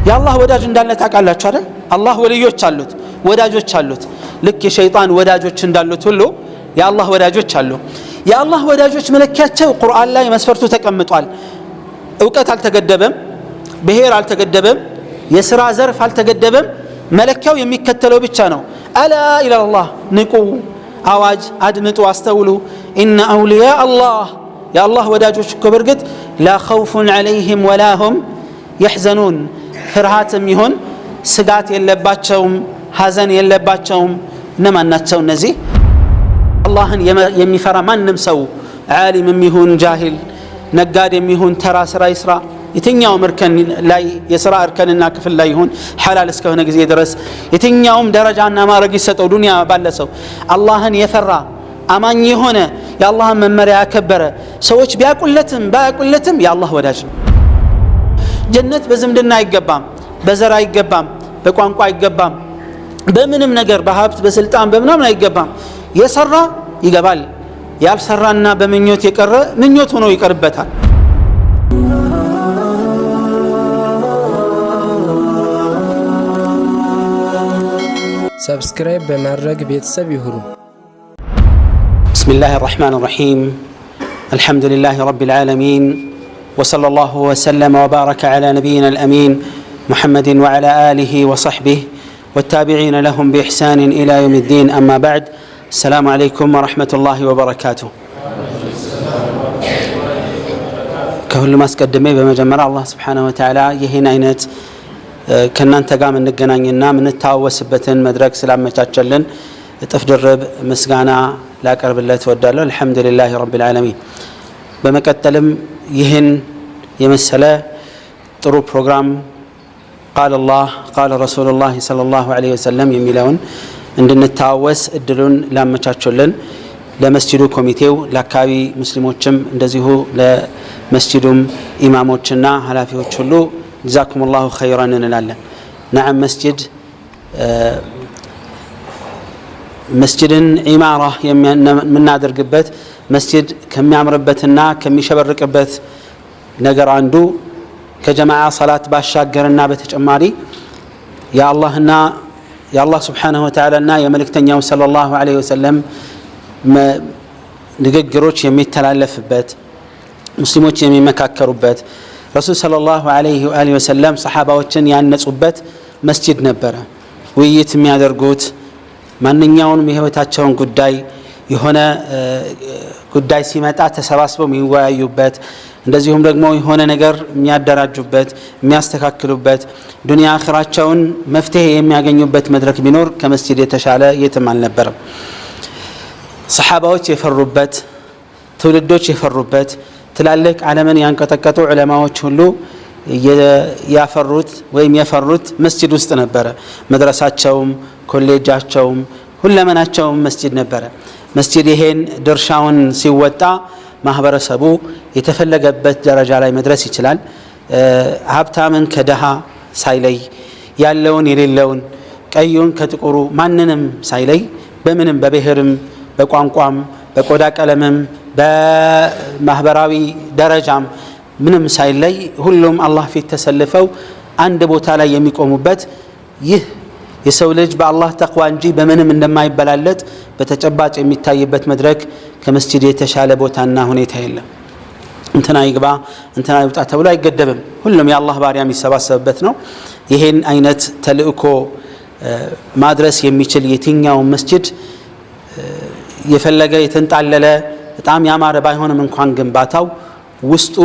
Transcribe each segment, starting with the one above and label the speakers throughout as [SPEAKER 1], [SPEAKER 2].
[SPEAKER 1] የአላህ ወዳጅ እንዳለ ታውቃላችሁ አይደል? አላህ ወልዮች አሉት፣ ወዳጆች አሉት። ልክ የሸይጣን ወዳጆች እንዳሉት ሁሉ የአላህ ወዳጆች አሉ። የአላህ ወዳጆች መለኪያቸው ቁርአን ላይ መስፈርቱ ተቀምጧል። እውቀት አልተገደበም፣ ብሔር አልተገደበም፣ የሥራ ዘርፍ አልተገደበም። መለኪያው የሚከተለው ብቻ ነው። አላ ኢላላህ ንቁ፣ አዋጅ አድምጡ፣ አስተውሉ። ኢነ አውሊያ አላህ የአላህ ወዳጆች እኮ በርግጥ ላ ኸውፉን ዐለይሂም ወላ ሁም የሕዘኑን ፍርሃትም ይሁን ስጋት የለባቸውም፣ ሐዘን የለባቸውም። እነማን ናቸው እነዚህ? አላህን የሚፈራ ማንም ሰው ዓሊምም ይሁን ጃሂል፣ ነጋዴም ይሁን ተራ ስራ ይስራ፣ የትኛውም እርከን ላይ የሥራ እርከንና ክፍል ላይ ይሁን ሐላል እስከሆነ ጊዜ ድረስ የትኛውም ደረጃና ማዕረግ ይሰጠው ዱንያ ባለ ሰው አላህን የፈራ አማኝ የሆነ የአላህን መመሪያ ያከበረ ሰዎች ቢያቁለትም ባያቁለትም የአላህ ወዳጅ ነው። ጀነት በዝምድና አይገባም፣ በዘር አይገባም፣ በቋንቋ አይገባም፣ በምንም ነገር በሀብት በስልጣን በምናምን አይገባም። የሰራ ይገባል፣ ያልሰራና በምኞት የቀረ ምኞት ሆኖ ይቀርበታል።
[SPEAKER 2] ሰብስክራይብ በማድረግ ቤተሰብ ይሁኑ።
[SPEAKER 1] ብስሚላሂ ረሕማን ረሒም አልሐምዱሊላሂ ረቢል ዓለሚን وصلى الله وسلم وبارك على نبينا الأمين محمد وعلى آله وصحبه والتابعين لهم بإحسان إلى يوم الدين أما بعد السلام عليكم ورحمة الله وبركاته. كهل ما سقدمي بمجمرة الله سبحانه وتعالى يهينا عينت كنان تقام النقنانينا من التاوسبتن مدرك سلام متاجلن تفدرب مسقانا لا قرب الله توداله الحمد لله رب العالمين. بمكتلم ይህን የመሰለ ጥሩ ፕሮግራም ቃል አላህ ቃል ረሱሉላህ ሰለላሁ ዐለይሂ ወሰለም የሚለውን እንድንታወስ እድሉን ላመቻቹልን ለመስጂዱ ኮሚቴው ለአካባቢ ሙስሊሞችም እንደዚሁ ለመስጂዱም ኢማሞችና ኃላፊዎች ሁሉ ጀዛኩሙላሁ ኸይራን እንላለን። ነዓም መስጂድን ኢማራ የምናደርግበት መስጂድ ከሚያምርበትና ከሚሸበርቅበት ነገር አንዱ ከጀማዓ ሰላት ባሻገርና በተጨማሪ የአላህ ስብሓንሁ ወተዓላና የመልእክተኛው ሰለላሁ ዐለይሂ ወሰለም ንግግሮች የሚተላለፍበት ሙስሊሞች የሚመካከሩበት ረሱል ሰለላሁ ዐለይሂ ወሰለም ሰሓባዎችን ያነጹበት መስጂድ ነበረ። ውይይት የሚያደርጉት ማንኛውንም የህይወታቸውን ጉዳይ የሆነ ጉዳይ ሲመጣ ተሰባስበው የሚወያዩበት እንደዚሁም ደግሞ የሆነ ነገር የሚያደራጁበት የሚያስተካክሉበት ዱንያ አኺራቸውን መፍትሄ የሚያገኙበት መድረክ ቢኖር ከመስጂድ የተሻለ የትም አልነበረም። ሰሓባዎች የፈሩበት፣ ትውልዶች የፈሩበት፣ ትላልቅ ዓለምን ያንቀጠቀጡ ዑለማዎች ሁሉ ያፈሩት ወይም የፈሩት መስጂድ ውስጥ ነበረ። መድረሳቸውም ኮሌጃቸውም ሁለመናቸውም መስጂድ ነበረ። መስጂድ ይሄን ድርሻውን ሲወጣ ማህበረሰቡ የተፈለገበት ደረጃ ላይ መድረስ ይችላል። ሀብታምን ከደሃ ሳይለይ ያለውን የሌለውን ቀዩን ከጥቁሩ ማንንም ሳይለይ በምንም በብሔርም በቋንቋም በቆዳ ቀለምም በማህበራዊ ደረጃም ምንም ሳይለይ ሁሉም አላህ ፊት ተሰልፈው አንድ ቦታ ላይ የሚቆሙበት ይህ የሰው ልጅ በአላህ ተቅዋ እንጂ በምንም እንደማይበላለጥ በተጨባጭ የሚታይበት መድረክ ከመስጂድ የተሻለ ቦታና ሁኔታ የለም። እንትና ይግባ እንትና ይውጣ ተብሎ አይገደብም። ሁሉም የአላህ ባሪያ የሚሰባሰብበት ነው። ይሄን አይነት ተልእኮ ማድረስ የሚችል የትኛው መስጂድ የፈለገ የተንጣለለ በጣም ያማረ ባይሆንም እንኳን ግንባታው ውስጡ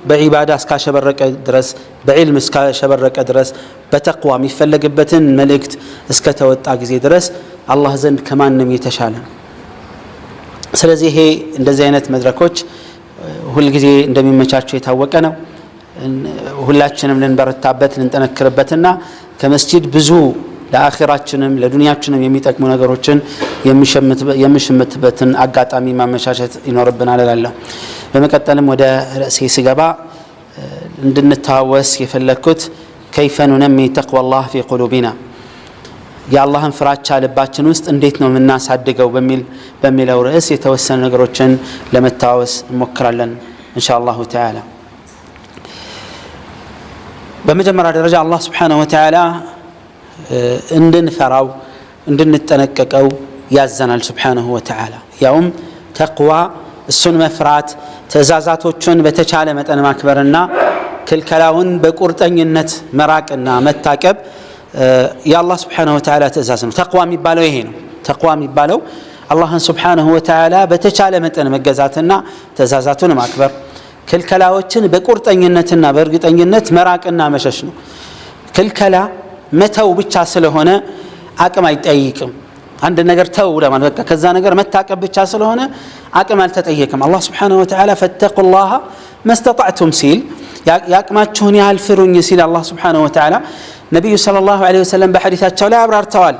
[SPEAKER 1] በዒባዳ እስካሸበረቀ ድረስ በዕልም እስካሸበረቀ ድረስ በተቅዋ የሚፈለግበትን መልእክት እስከተወጣ ጊዜ ድረስ አላህ ዘንድ ከማንም የተሻለ። ስለዚህ ይሄ እንደዚህ አይነት መድረኮች ሁልጊዜ እንደሚመቻቸው የታወቀ ነው። ሁላችንም ልንበረታበት ልንጠነክርበትና ከመስጂድ ብዙ ለአኺራችንም ለዱንያችንም የሚጠቅሙ ነገሮችን የሚሸምትበትን አጋጣሚ ማመቻቸት ይኖርብናል እላለሁ። በመቀጠልም ወደ ርዕሴ ስገባ እንድንተዋወስ የፈለግኩት ከይፈ ኑነሚ ተቅዋላህ ፊ ቁሉቢና የአላህን ፍራቻ ልባችን ውስጥ እንዴት ነው የምናሳድገው በሚለው ርዕስ የተወሰኑ ነገሮችን ለመተዋወስ እንሞክራለን ኢንሻአላሁ ተዓላ። በመጀመሪያ ደረጃ አላህ Subhanahu Wa Ta'ala እንድንፈራው እንድንጠነቀቀው ያዘናል Subhanahu Wa Ta'ala ያውም ተቅዋ እሱን መፍራት ተዛዛቶቹን በተቻለ መጠን ማክበርና ክልከላውን በቁርጠኝነት መራቅና መታቀብ የአላህ Subhanahu Wa Ta'ala ትእዛዝ ነው ተቅዋ የሚባለው ይሄ ነው ተቅዋ የሚባለው አላህን Subhanahu Wa Ta'ala በተቻለ መጠን መገዛትና ተዛዛቱን ማክበር ክልከላዎችን በቁርጠኝነትና በእርግጠኝነት መራቅና መሸሽ ነው ክልከላ መተው ብቻ ስለሆነ አቅም አይጠይቅም አንድ ነገር ተው ለማለት በቃ ከዛ ነገር መታቀብ ብቻ ስለሆነ አቅም አልተጠየቀም አላህ Subhanahu Wa Ta'ala ፈተቁላህ ማስተጣዕቱም ሲል ያቅማችሁን ያህል ፍሩኝ ሲል አላህ Subhanahu Wa Ta'ala ነብዩ ሰለላሁ ዐለይሂ ወሰለም በሐዲታቸው ላይ አብራርተዋል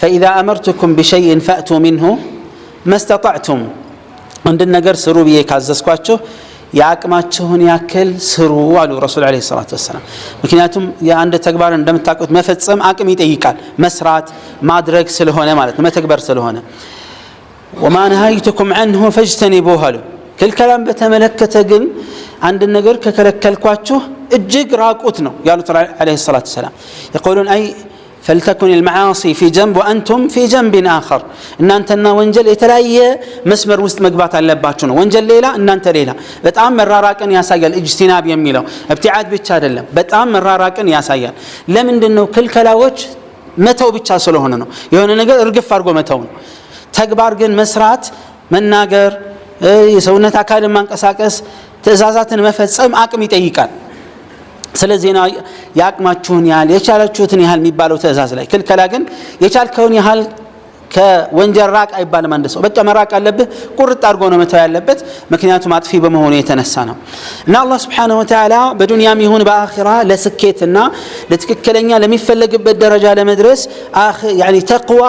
[SPEAKER 1] فإذا أمرتكم بشيء فأتوا منه ما استطعتم عند النجر سروا بيه كازسكواتشو يعقماتشون ياكل سروا على الرسول عليه الصلاة والسلام مكنياتهم يا عند تكبار عندما تاكل ما فتسم عقم يتيكال مسرات ما درك سلهونه مالت ما تكبر سلهونه وما نهيتكم عنه فاجتنبوه له كل كلام بتملكته جن عند النجر ككلكلكواتشو اجيك راقوتنا قالوا عليه الصلاة والسلام يقولون أي فلتكن المعاصي في جنب وأنتم في جنب آخر إن أنتنا وانجل يتلاقي مسمر وسط مقبات اللباتشون وانجل ليلة إن أنت ليلة بتأمر راراكن يا سايل اجتناب يميله ابتعاد بيتشاد الله بتأمر راراكن يا سايل لمن دنو كل كلاوج متو بيتشاسلو هنا يهون نقول ارقف فارقو متون تكبار جن مسرات من ناقر يسوون تاكاد من قساقس تزازات مفتصم عقم يتيقال ስለዚህ ነው ያቅማችሁን ያህል የቻላችሁትን ያህል የሚባለው ተዛዝ ላይ ክልከላ ግን የቻልከውን ያህል ከወንጀል ራቅ አይባልም አንድ ሰው በቃ መራቅ አለበት ቁርጥ አድርጎ ነው መተው ያለበት ምክንያቱም አጥፊ በመሆኑ የተነሳ ነው እና አላህ Subhanahu Wa Ta'ala በዱንያም ይሁን በአኺራ ለስኬትና ለትክክለኛ ለሚፈለግበት ደረጃ ለመድረስ يعني ተቅዋ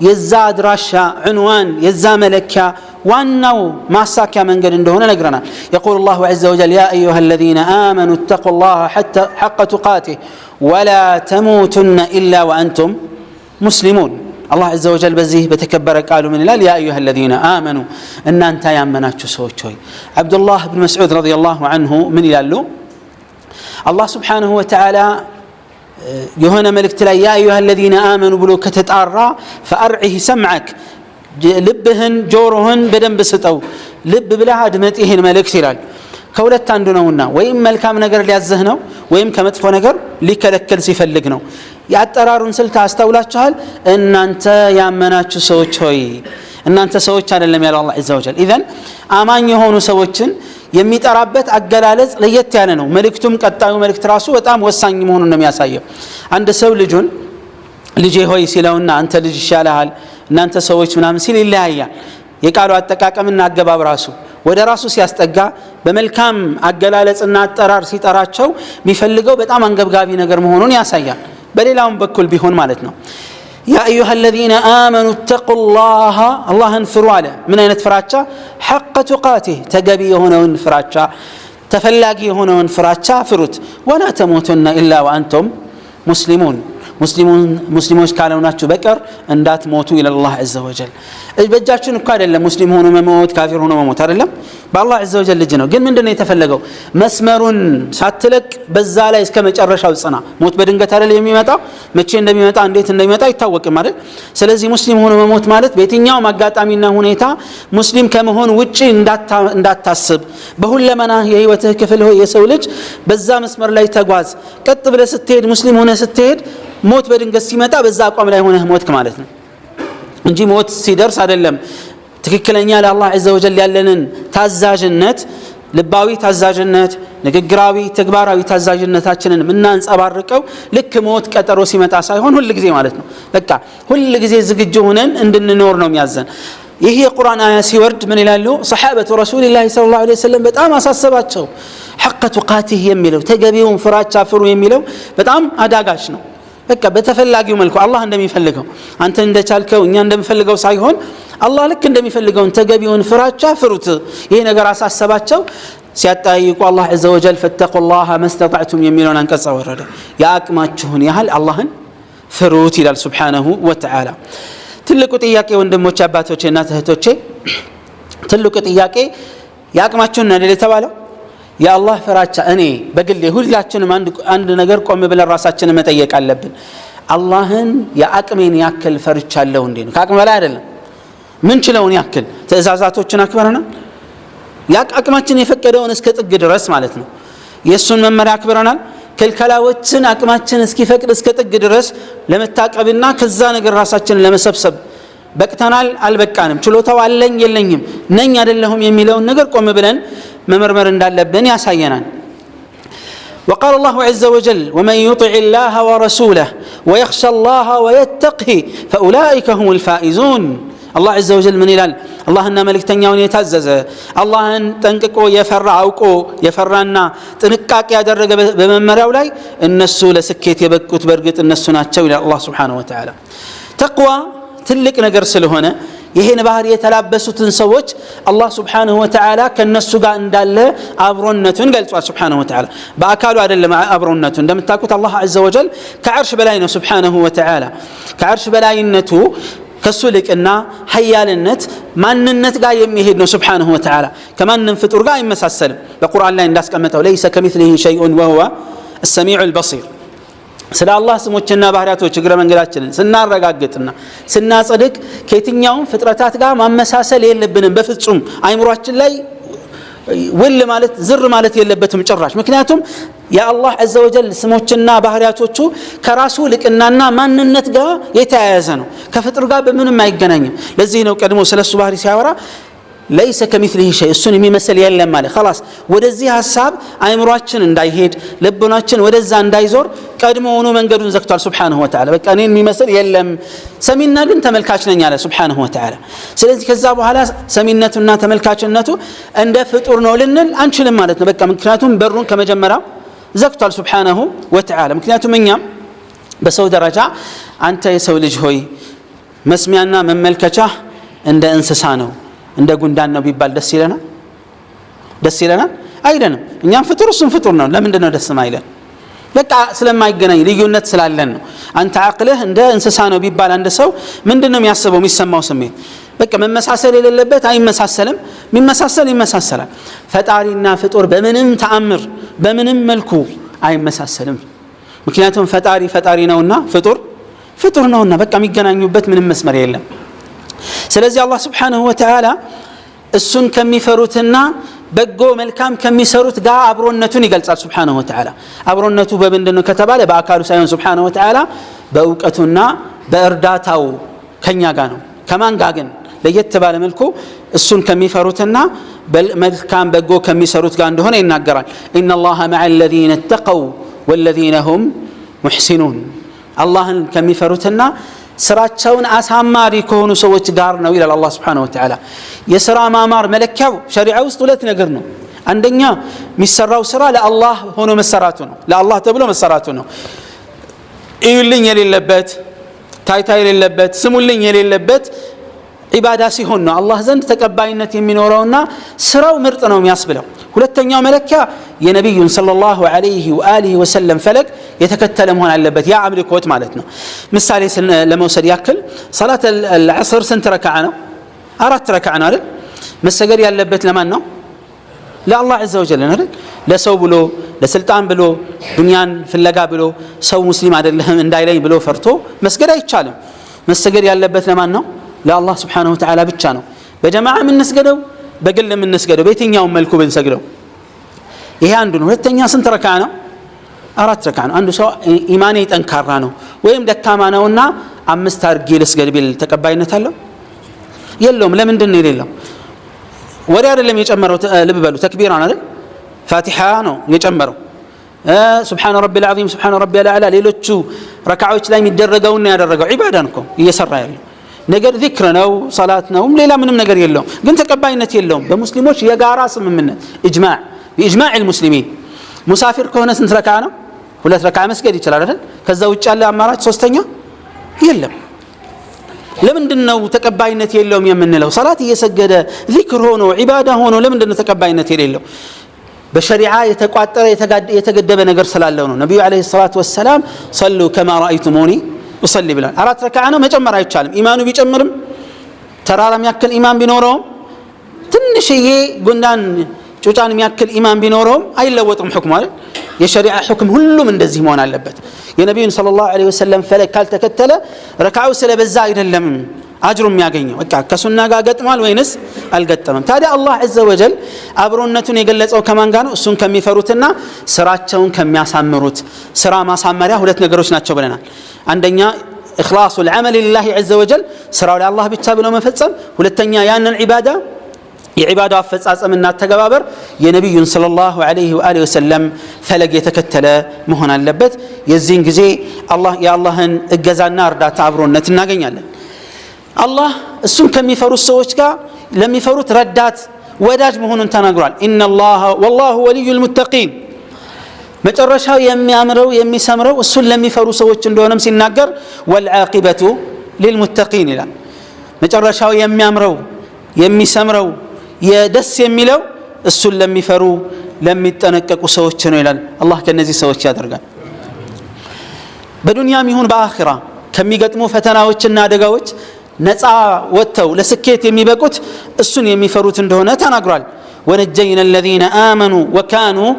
[SPEAKER 1] የዛ አድራሻ عنوان የዛ መለኪያ وأنه ما ساكا من قد هنا نقرنا يقول الله عز وجل يا أيها الذين آمنوا اتقوا الله حق تقاته ولا تموتن إلا وأنتم مسلمون الله عز وجل بزيه بتكبر قالوا من الله يا أيها الذين آمنوا أن أنت يا مناتشو سوتشوي عبد الله بن مسعود رضي الله عنه من يلالو الله سبحانه وتعالى يهنا ملك تلا يا أيها الذين آمنوا بلو كتتعرى فأرعه سمعك ልብህን ጆሮህን በደንብ ስጠው ልብ ብለህ አድመጥ ይሄን መልእክት ይላል ከሁለት አንዱ ነውና ወይም መልካም ነገር ሊያዘህ ነው ወይም ከመጥፎ ነገር ሊከለከል ሲፈልግ ነው ያጠራሩን ስልት አስተውላችኋል እናንተ ያመናችሁ ሰዎች ሆይ እናንተ ሰዎች አይደለም ያለው አላህ Azza wa Jalla ኢዘን አማኝ የሆኑ ሰዎችን የሚጠራበት አገላለጽ ለየት ያለ ነው መልእክቱም ቀጣዩ መልእክት ራሱ በጣም ወሳኝ መሆኑን ነው የሚያሳየው አንድ ሰው ልጁን ልጄ ሆይ ሲለውና አንተ ልጅ ይሻልሃል እናንተ ሰዎች ምናምን ሲል ይለያያል የቃሉ አጠቃቀምና አገባብ ራሱ ወደ ራሱ ሲያስጠጋ በመልካም አገላለጽና አጠራር ሲጠራቸው የሚፈልገው በጣም አንገብጋቢ ነገር መሆኑን ያሳያል በሌላውም በኩል ቢሆን ማለት ነው يا أيها الذين آمنوا اتقوا الله الله انفروا على من أين تفراتشا حق تقاته تقبي هنا انفراتشا تفلاقي هنا انفراتشا فروت ولا تموتن إلا وأنتم مسلمون ሙስሊሞች ካልሆናችሁ በቀር እንዳትሞቱ ይላል አላህ Azza wa Jalla በእጃችን እኮ አይደለም ሙስሊም ሆኖ መሞት ካፊር ሆኖ መሞት አይደለም በአላህ Azza wa Jalla ነው ግን ምንድነው የተፈለገው መስመሩን ሳትለቅ በዛ ላይ እስከ መጨረሻው ጽና ሞት በድንገት አይደለም የሚመጣው መቼ እንደሚመጣ እንዴት እንደሚመጣ አይታወቅም አይደል ስለዚህ ሙስሊም ሆኖ መሞት ማለት በየትኛውም አጋጣሚና ሁኔታ ሙስሊም ከመሆን ውጪ እንዳታስብ በሁለመና የህይወትህ ክፍል ሆይ የሰው ልጅ በዛ መስመር ላይ ተጓዝ ቀጥ ብለህ ስትሄድ ሙስሊም ሆነህ ስትሄድ ሞት በድንገት ሲመጣ በዛ አቋም ላይ ሆነህ ሞትክ ማለት ነው እንጂ ሞት ሲደርስ አይደለም ትክክለኛ ለአላህ Azza wa Jalla ያለንን ታዛዥነት ልባዊ ታዛዥነት ንግግራዊ ተግባራዊ ታዛዥነታችንን ምናንጸባርቀው ልክ ሞት ቀጠሮ ሲመጣ ሳይሆን ሁሉ ጊዜ ማለት ነው በቃ ሁሉ ጊዜ ዝግጁ ሆነን እንድንኖር ነው የሚያዘን ይሄ የቁርአን አያ ሲወርድ ምን ይላሉ ሰሃበቱ ረሱላህ ሰለላሁ ዐለይሂ ወሰለም በጣም አሳሰባቸው حق تقاته የሚለው ተገቢውን ፍራቻ ፍሩ የሚለው በጣም አዳጋች ነው በቃ በተፈላጊው መልኩ አላህ እንደሚፈልገው አንተ እንደቻልከው እኛ እንደምፈልገው ሳይሆን አላህ ልክ እንደሚፈልገው ተገቢውን ፍራቻ ፍሩት ይሄ ነገር አሳሰባቸው ሲያጣይቁ አላህ Azza wa Jalla ፈተቁላህ ማስተጣዕቱም የሚለውን አንቀጽ ወረደ ያቅማችሁን ያህል አላህን ፍሩት ይላል Subhanahu Wa Ta'ala ትልቁ ጥያቄ ወንድሞች አባቶቼና እህቶቼ ትልቁ ጥያቄ ያቅማችሁን ነው የተባለው የአላህ ፍራቻ እኔ በግሌ ሁላችንም አንድ ነገር ቆም ብለን ራሳችንን መጠየቅ አለብን። አላህን የአቅሜን ያክል ፈርቻለሁ እንዴ ነው? ከአቅም በላይ አይደለም። ምን ችለውን ያክል ትእዛዛቶችን አክብረናል? አቅማችን የፈቀደውን እስከ ጥግ ድረስ ማለት ነው። የእሱን መመሪያ አክብረናል? ክልከላዎችን አቅማችን እስኪፈቅድ እስከ ጥግ ድረስ ለመታቀብና ከዛ ነገር ራሳችንን ለመሰብሰብ በቅተናል? አልበቃንም? ችሎታው አለኝ የለኝም፣ ነኝ አይደለሁም የሚለውን ነገር ቆም ብለን መመርመር እንዳለብን ያሳየናል። وقال الله عز وجل ومن يطع الله ورسوله ويخشى الله ويتقه فأولئك هم الفائزون. الله عز وجل من ይላል? አላህና መልእክተኛውን የታዘዘ አላህን ጠንቅቆ የፈራ አውቆ የፈራና ጥንቃቄ ያደረገ በመመሪያው ላይ እነሱ ለስኬት የበቁት በእርግጥ እነሱ ናቸው ይላል አላህ Subhanahu Wa Ta'ala። ተቅዋ ትልቅ ነገር ስለሆነ ይሄን ባህር የተላበሱትን ሰዎች አላህ Subhanahu Wa Ta'ala ከነሱ ጋር እንዳለ አብሮነቱን ገልጿል Subhanahu Wa Ta'ala። በአካሉ አይደለም አብሮነቱ። እንደምታውቁት አላህ Azza wa Jal ከዓርሽ በላይ ነው Subhanahu Wa Ta'ala። ከዓርሽ በላይነቱ ከሱ ልቅና ሀያልነት ማንነት ጋር የሚሄድ ነው Subhanahu Wa Ta'ala። ከማንም ፍጡር ጋር አይመሳሰልም። በቁርአን ላይ እንዳስቀመጠው ليس كمثله شيء وهو السميع البصير። ስለ አላህ ስሞችና ባህሪያቶች እግረ መንገዳችንን ስናረጋግጥና ስናጸድቅ ከየትኛውም ፍጥረታት ጋር ማመሳሰል የለብንም በፍጹም። አይምሮአችን ላይ ውል ማለት ዝር ማለት የለበትም ጭራሽ። ምክንያቱም የአላህ Azza wa Jal ስሞችና ባህሪያቶቹ ከራሱ ልቅናና ማንነት ጋር የተያያዘ ነው። ከፍጥር ጋር በምንም አይገናኝም። ለዚህ ነው ቀድሞ ስለሱ ባህሪ ሲያወራ ليس كمثله شيء እሱን የሚመስል የለም ማለት خلاص። ወደዚህ ሐሳብ አይምሮአችን እንዳይሄድ ልቦናችን ወደዛ እንዳይዞር ቀድሞውኑ መንገዱን ዘግቷል Subhanahu Wa Ta'ala። በቃ እኔን የሚመስል የለም፣ ሰሚና ግን ተመልካች ነኝ አለ Subhanahu Wa Ta'ala። ስለዚህ ከዛ በኋላ ሰሚነቱና ተመልካችነቱ እንደ ፍጡር ነው ልንል አንችልም ማለት ነው። በቃ ምክንያቱም በሩን ከመጀመሪያው ዘግቷል Subhanahu Wa Ta'ala። ምክንያቱም እኛም በሰው ደረጃ አንተ የሰው ልጅ ሆይ መስሚያና መመልከቻ እንደ እንስሳ ነው እንደ ጉንዳን ነው ቢባል ደስ ይለናል? ደስ ይለናል? አይደለም። እኛም ፍጡር እሱም ፍጡር ነው። ለምንድን ነው ደስ ማይለን? በቃ ስለማይገናኝ ልዩነት ስላለን ነው። አንተ አቅልህ እንደ እንስሳ ነው ቢባል አንድ ሰው ምንድነው የሚያስበው የሚሰማው ስሜት? በቃ መመሳሰል የሌለበት አይመሳሰልም፣ የሚመሳሰል ይመሳሰላል። ፈጣሪና ፍጡር በምንም ተአምር በምንም መልኩ አይመሳሰልም። ምክንያቱም ፈጣሪ ነውና ፍጡር ነውና በቃ የሚገናኙበት ምንም መስመር የለም። ስለዚህ አላህ Subhanahu Wa Ta'ala እሱን ከሚፈሩትና በጎ መልካም ከሚሰሩት ጋር አብሮነቱን ይገልጻል Subhanahu Wa Ta'ala። አብሮነቱ በምንድነው ከተባለ በአካሉ ሳይሆን Subhanahu Wa Ta'ala በእውቀቱና በእርዳታው ከኛ ጋር ነው። ከማን ጋር ግን? ለየት ባለ መልኩ እሱን ከሚፈሩትና መልካም በጎ ከሚሰሩት ጋር እንደሆነ ይናገራል። إن الله مع الذين اتقوا والذين هم محسنون። አላህን ከሚፈሩትና ስራቸውን አሳማሪ ከሆኑ ሰዎች ጋር ነው ይላል አላህ Subhanahu Wa Ta'ala። የሥራ ማማር መለኪያው ሸሪዓ ውስጥ ሁለት ነገር ነው። አንደኛ የሚሰራው ስራ ለአላህ ሆኖ መሰራቱ ነው፣ ለአላህ ተብሎ መሰራቱ ነው። እዩልኝ የሌለበት ታይታ የሌለበት ስሙልኝ የሌለበት ዒባዳ ሲሆን ነው አላህ ዘንድ ተቀባይነት የሚኖረውና ስራው ምርጥ ነው የሚያስብለው። ሁለተኛው መለኪያ የነብዩን ሰለላሁ ዐለይሂ ወአሊሂ ወሰለም ፈለግ የተከተለ መሆን አለበት። ያ አምልኮት ማለት ነው። ምሳሌ ለመውሰድ ያክል ሰላት العصر ስንት ረካዓ ነው? 4 ረካዓ ነው አይደል? መሰገድ ያለበት ለማን ነው? ለአላህ Azza wa Jalla አይደል? ለሰው ብሎ ለስልጣን ብሎ ዱንያን ፍለጋ ብሎ ሰው ሙስሊም አይደለም እንዳይለኝ ብሎ ፈርቶ መስገድ አይቻልም። መሰገድ ያለበት ለማን ነው? ለአላህ Subhanahu Wa Ta'ala ብቻ ነው። በጀማዓ የምንስገደው በግል የምንስገደው በየትኛው መልኩ ብንሰግደው ይሄ አንዱ ነው። ሁለተኛ ስንት ረካዓ ነው? 4 ረካዓ ነው። አንዱ ሰው ኢማኔ ጠንካራ ነው ወይም ደካማ ነውና 5 አድርጌ ልስገድ ቢል ተቀባይነት አለው? የለውም። ለምንድን ነው የሌለው? ወሬ አይደለም የጨመረው። ልብ በሉ ተክቢራ ነው አይደል? ፋቲሃ ነው የጨመረው። ሱብሃነ ረቢል ዐዚም ሱብሃነ ረቢል አዕላ ሌሎቹ ረካዓዎች ላይ የሚደረገውና ያደረገው ዒባዳ ነው እየሰራ ያለው ነገር ዚክር ነው ሰላት ነው ሌላ ምንም ነገር የለውም። ግን ተቀባይነት የለውም። በሙስሊሞች የጋራ ስምምነት ኢጅማዕ በኢጅማዕ المسلمين ሙሳፊር ከሆነ ስንት ረካዓ ነው? 2 ረካዓ መስገድ ይችላል አይደል? ከዛ ውጭ ያለ አማራጭ ሶስተኛ የለም። ለምንድነው ተቀባይነት የለውም የምንለው? ሰላት እየሰገደ ዚክር ሆኖ ዒባዳ ሆኖ ለምንድነው ተቀባይነት የሌለው? በሸሪዓ የተቋጠረ የተገደበ ነገር ስላለው ነው። ነብዩ አለይሂ ሰላቱ ወሰለም ሰሉ ከማ ረአይቱሙኒ ወሰሊ ብላል። 4 ረካዓ ነው መጨመር አይቻልም። ኢማኑ ቢጨምርም ተራራም ያክል ኢማን ቢኖረውም ትንሽዬ ጉንዳን ጩጫን የሚያክል ኢማን ቢኖረውም አይለወጥም ህክሙ አይደል የሸሪዓ ህክም ሁሉም እንደዚህ መሆን አለበት የነብዩን ሰለላሁ ዐለይሂ ወሰለም ፈለግ ካልተከተለ ረካዓው ስለበዛ አይደለም አጅሩ የሚያገኘው በቃ ከሱና ጋር ገጥሟል ወይንስ አልገጠመም ታዲያ አላህ ዐዘ ወጀል አብሮነቱን የገለጸው ከማን ጋር ነው እሱን ከሚፈሩትና ስራቸውን ከሚያሳምሩት ስራ ማሳመሪያ ሁለት ነገሮች ናቸው ብለናል አንደኛ إخلاص العمل لله عز وجل سراو لله ብቻ ብሎ መፈጸም ሁለተኛ ያንን ዒባዳ የዒባዳው አፈጻጸምና ተገባበር የነብዩን ሰለላሁ ዐለይሂ ወሰለም ፈለግ የተከተለ መሆን አለበት የዚህን ጊዜ አላህ የአላህን እገዛና እርዳታ አብሮነት እናገኛለን አላህ እሱን ከሚፈሩት ሰዎች ጋር ለሚፈሩት ረዳት ወዳጅ መሆኑን ተናግሯል ኢነላህ ወላሁ ወሊዩል ሙተቂን መጨረሻው የሚያምረው የሚሰምረው እሱን ለሚፈሩ ሰዎች እንደሆነም ሲናገር ወልዓቂበቱ ሊልሙተቂን ይላል መጨረሻው የሚያምረው የሚሰምረው የደስ የሚለው እሱን ለሚፈሩ ለሚጠነቀቁ ሰዎች ነው ይላል አላህ ከነዚህ ሰዎች ያደርጋል በዱንያም ይሁን በአኺራ ከሚገጥሙ ፈተናዎችና አደጋዎች ነፃ ወጥተው ለስኬት የሚበቁት እሱን የሚፈሩት እንደሆነ ተናግሯል ونجينا الذين آمنوا وكانوا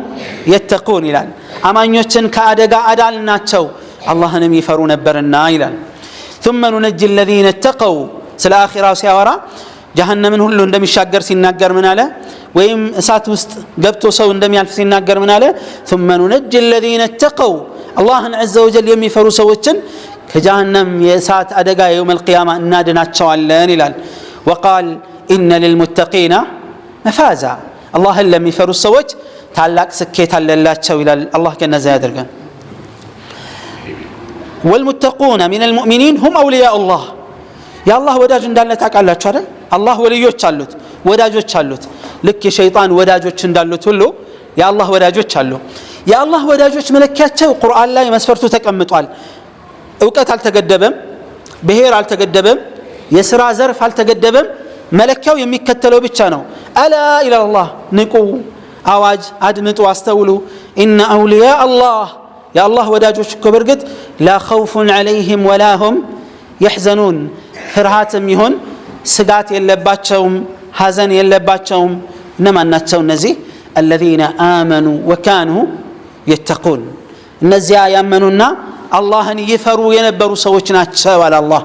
[SPEAKER 1] يتقون ይላል አማኞችን ከአደጋ አዳልናቸው አላህንም ይፈሩ ነበርና ይላል ثم ننجي الذين اتقوا ስለ አኺራው ሲያወራ ጀሃነምን ሁሉ እንደሚሻገር ሲናገር ምን አለ ወይም እሳት ውስጥ ገብቶ ሰው እንደሚያልፍ ሲናገር ምን አለ ثم ننجي الذين اتقوا አላህን عز وجل የሚፈሩ ሰዎችን ከጀሃነም የእሳት አደጋ يوم القيامة እናድናቸዋለን ይላል وقال إن للمتقين مفازا الله لم يفروا السوج تعلق سكيت على الله إلى الله كنا زادرقا والمتقون من المؤمنين هم أولياء الله يا الله وداج دالنا تاك الله تشارع الله وليو تشالوت وداجو تشالوت لك شيطان وداجو تشندالوت هلو يا الله وداجو تشالو يا الله وداجو ملكاتشو قرآن لا يمسفرتو تكمتوال اوقات አልተገደበም ብሄር አልተገደበም የሥራ ዘርፍ አልተገደበም መለካው የሚከተለው ብቻ ነው አላ ኢላ አላህ ንቁ አዋጅ አድምጡ አስተውሉ ኢነ አውሊያ አላህ ያ አላህ ወዳጆች እኮ በርግጥ ላ ኸውፉን ዐለይሂም ወላ ሁም يحزنون ፍርሃትም ይሁን ስጋት የለባቸውም ሐዘን የለባቸውም እነማን ናቸው እነዚህ الذين آمنوا وكانوا يتقون እነዚያ ያመኑና አላህን ይፈሩ የነበሩ ሰዎች ናቸው አለ አላህ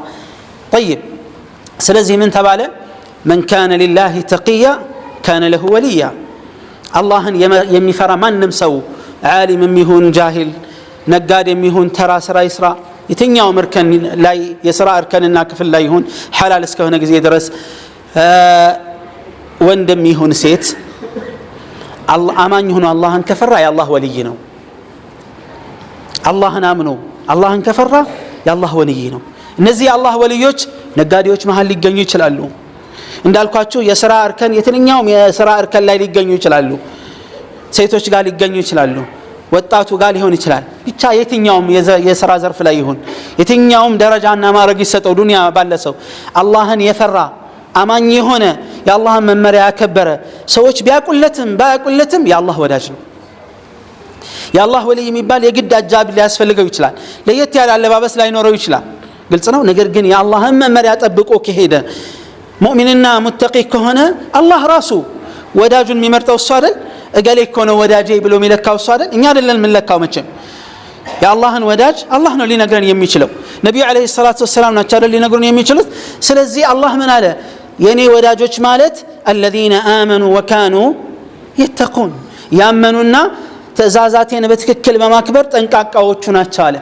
[SPEAKER 1] طيب ስለዚህ ምን ተባለ من كان لله تقيا كان له وليا الله يمفر ማንም ሰው ዓሊም የሚሆን ጃሂል ነጋዴ የሚሆን ተራ ስራ ይስራ የትኛው እርከን ላይ የሥራ እርከንና ክፍል ላይ ይሁን ሐላል እስከሆነ ጊዜ ድረስ ወንድም ይሁን ሴት አማኝ ሆኖ አላህን ከፈራ የአላህ ወልይ ነው አላህን አምኖ አላህን ከፈራ የአላህ ወልይ ነው እነዚህ የአላህ ወልዮች ነጋዴዎች መሃል ሊገኙ ይችላሉ እንዳልኳችሁ የሥራ እርከን የትኛውም የሥራ እርከን ላይ ሊገኙ ይችላሉ ሴቶች ጋር ሊገኙ ይችላሉ ወጣቱ ጋር ሊሆን ይችላል ብቻ የትኛውም የሥራ ዘርፍ ላይ ይሁን የትኛውም ደረጃና ማዕረግ ይሰጠው ዱንያ ባለሰው አላህን የፈራ አማኝ የሆነ የአላህን መመሪያ ያከበረ ሰዎች ቢያቁለትም ባያቁለትም የአላህ ወዳጅ ነው የአላህ ወልይ የሚባል የግድ አጃቢ ሊያስፈልገው ይችላል ለየት ያለ አለባበስ ላይኖረው ይችላል ግልጽ ነው ነገር ግን የአላህን መመሪያ ጠብቆ ከሄደ ሙእሚንና ሙተቂ ከሆነ አላህ ራሱ ወዳጁን የሚመርጠው እሱ አይደል እገሌ እኮ ነው ወዳጄ ብሎ የሚለካው እሱ አይደል እኛ አይደለን የምንለካው መቼም የአላህን ወዳጅ አላህ ነው ሊነግረን የሚችለው ነብዩ አለይሂ ሰላቱ ወሰላም ናቸው አይደል ሊነግሩን የሚችሉት ስለዚህ አላህ ምን አለ የኔ ወዳጆች ማለት الذين آمنوا وكانوا يتقون ያመኑና ትእዛዛቴን በትክክል በማክበር ጠንቃቃዎቹ ናቸው አለ